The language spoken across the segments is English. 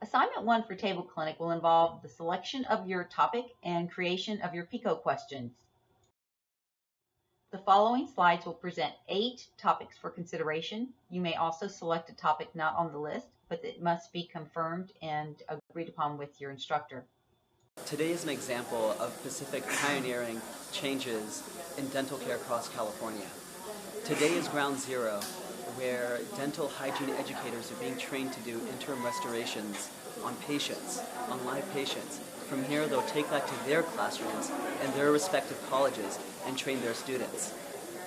Assignment 1 for Table Clinic will involve the selection of your topic and creation of your PICO questions. The following slides will present 8 topics for consideration. You may also select a topic not on the list, but it must be confirmed and agreed upon with your instructor. Today is an example of Pacific pioneering changes in dental care across California. Today is ground zero, where dental hygiene educators are being trained to do interim restorations on patients, on live patients. From here, they'll take that to their classrooms and their respective colleges and train their students.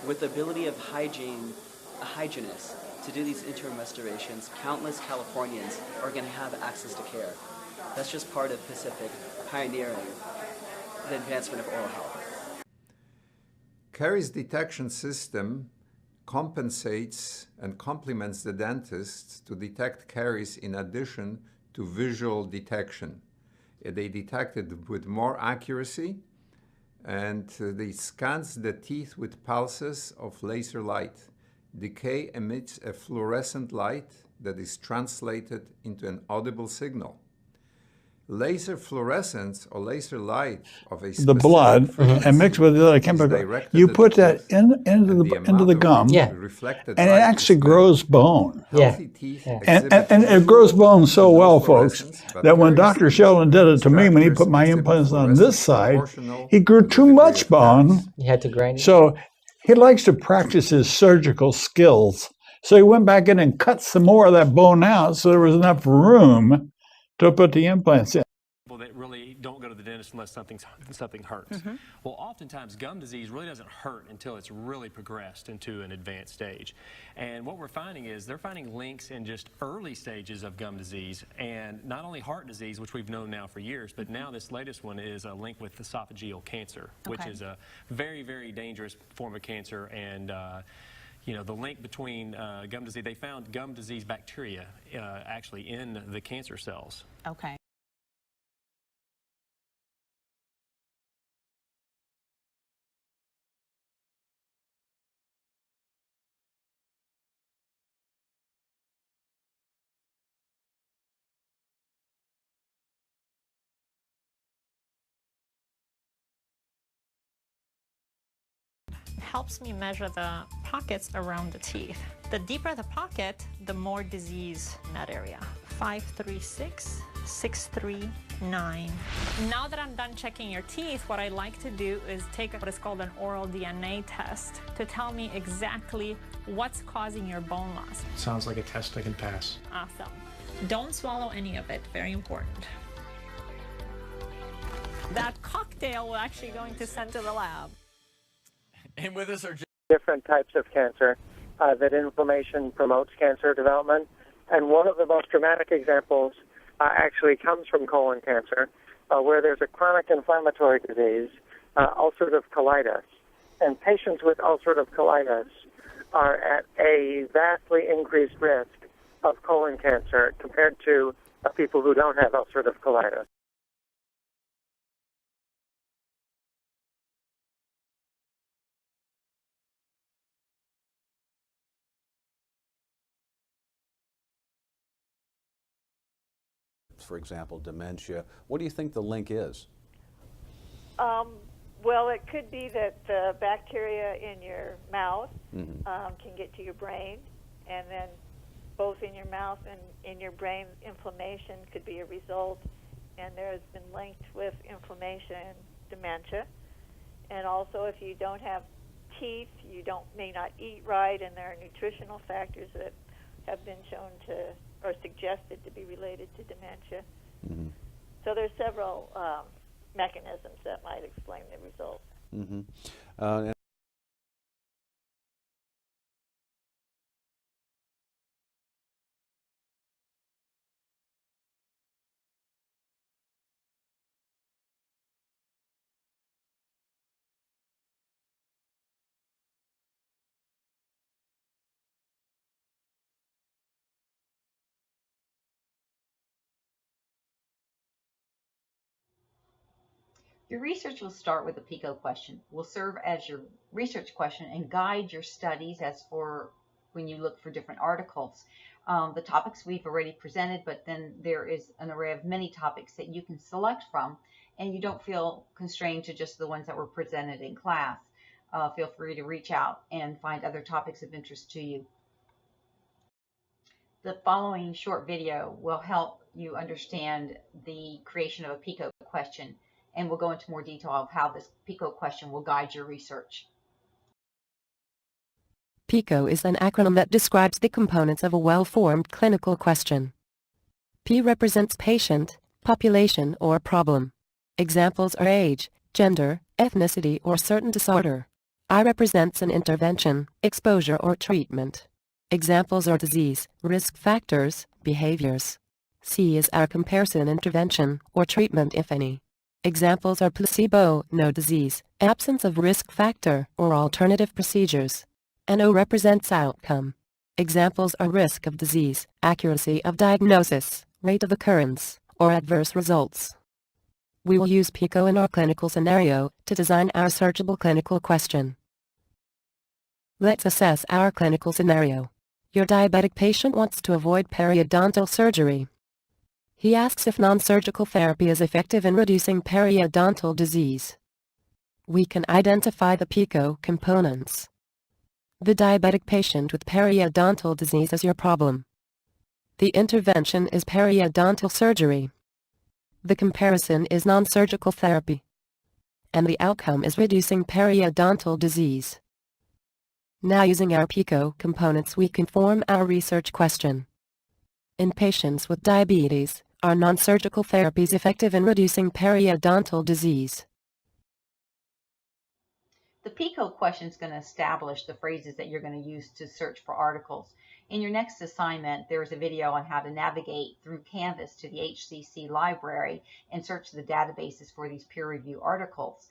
With the ability of a hygienist to do these interim restorations, countless Californians are going to have access to care. That's just part of Pacific pioneering the advancement of oral health. Caries detection system compensates and complements the dentist to detect caries in addition to visual detection. They detect it with more accuracy, and they scans the teeth with pulses of laser light. Decay emits a fluorescent light that is translated into an audible signal. Laser fluorescence or laser light of a the blood and mixed with the other chemical, you put that into the gum, and it actually grows bone. And it grows bone so well, folks, that when Dr. Sheldon did it to me, when he put my implants on this side, he grew too much bone. You had to grind it? So he likes to practice his surgical skills. So he went back in and cut some more of that bone out so there was enough room to put the implants in. People that really don't go to the dentist unless something hurts. Well, oftentimes gum disease really doesn't hurt until it's really progressed into an advanced stage. And what we're finding is they're finding links in just early stages of gum disease, and not only heart disease, which we've known now for years, but now this latest one is a link with esophageal cancer, which is a very, very dangerous form of cancer. And you know, the link between gum disease, they found gum disease bacteria actually in the cancer cells. Okay. Helps me measure the pockets around the teeth. The deeper the pocket, the more disease in that area. 536, 639. Now that I'm done checking your teeth, what I like to do is take what is called an oral DNA test to tell me exactly what's causing your bone loss. Sounds like a test I can pass. Awesome. Don't swallow any of it, very important. That cocktail we're actually going to send to the lab. And with us are different types of cancer, that inflammation promotes cancer development. And one of the most dramatic examples actually comes from colon cancer, where there's a chronic inflammatory disease, ulcerative colitis. And patients with ulcerative colitis are at a vastly increased risk of colon cancer compared to people who don't have ulcerative colitis. For example, dementia. What do you think the link is? Well, it could be that the bacteria in your mouth can get to your brain, and then both in your mouth and in your brain, inflammation could be a result, and there has been linked with inflammation and dementia. And also, if you don't have teeth, you may not eat right, and there are nutritional factors that have been shown to or suggested to be related to dementia. So there's several mechanisms that might explain the results. Your research will start with a PICO question. Will serve as your research question and guide your studies as for when you look for different articles. the topics we've already presented, but then there is an array of many topics that you can select from, and you don't feel constrained to just the ones that were presented in class. Feel free to reach out and find other topics of interest to you. The following short video will help you understand the creation of a PICO question, and we'll go into more detail of how this PICO question will guide your research. PICO is an acronym that describes the components of a well-formed clinical question. P represents patient, population, or problem. Examples are age, gender, ethnicity, or certain disorder. I represents an intervention, exposure, or treatment. Examples are disease, risk factors, behaviors. C is our comparison, intervention, or treatment, if any. Examples are placebo, no disease, absence of risk factor, or alternative procedures. And O represents outcome. Examples are risk of disease, accuracy of diagnosis, rate of occurrence, or adverse results. We will use PICO in our clinical scenario to design our searchable clinical question. Let's assess our clinical scenario. Your diabetic patient wants to avoid periodontal surgery. He asks if non-surgical therapy is effective in reducing periodontal disease. We can identify the PICO components. The diabetic patient with periodontal disease is your problem. The intervention is periodontal surgery. The comparison is non-surgical therapy. And the outcome is reducing periodontal disease. Now, using our PICO components, we can form our research question. In patients with diabetes, are non-surgical therapies effective in reducing periodontal disease? The PICO question is going to establish the phrases that you're going to use to search for articles. In your next assignment, there's a video on how to navigate through Canvas to the HCC library and search the databases for these peer review articles.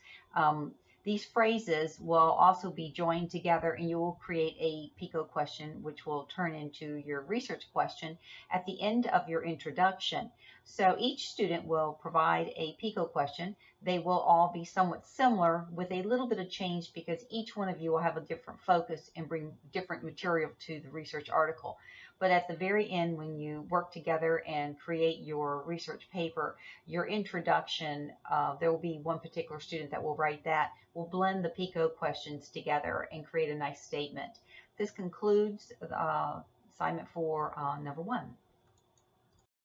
These phrases will also be joined together, and you will create a PICO question, which will turn into your research question at the end of your introduction. So each student will provide a PICO question. They will all be somewhat similar with a little bit of change because each one of you will have a different focus and bring different material to the research article. But at the very end, when you work together and create your research paper, your introduction, there will be one particular student that will write that. We'll blend the PICO questions together and create a nice statement. This concludes assignment for number 1.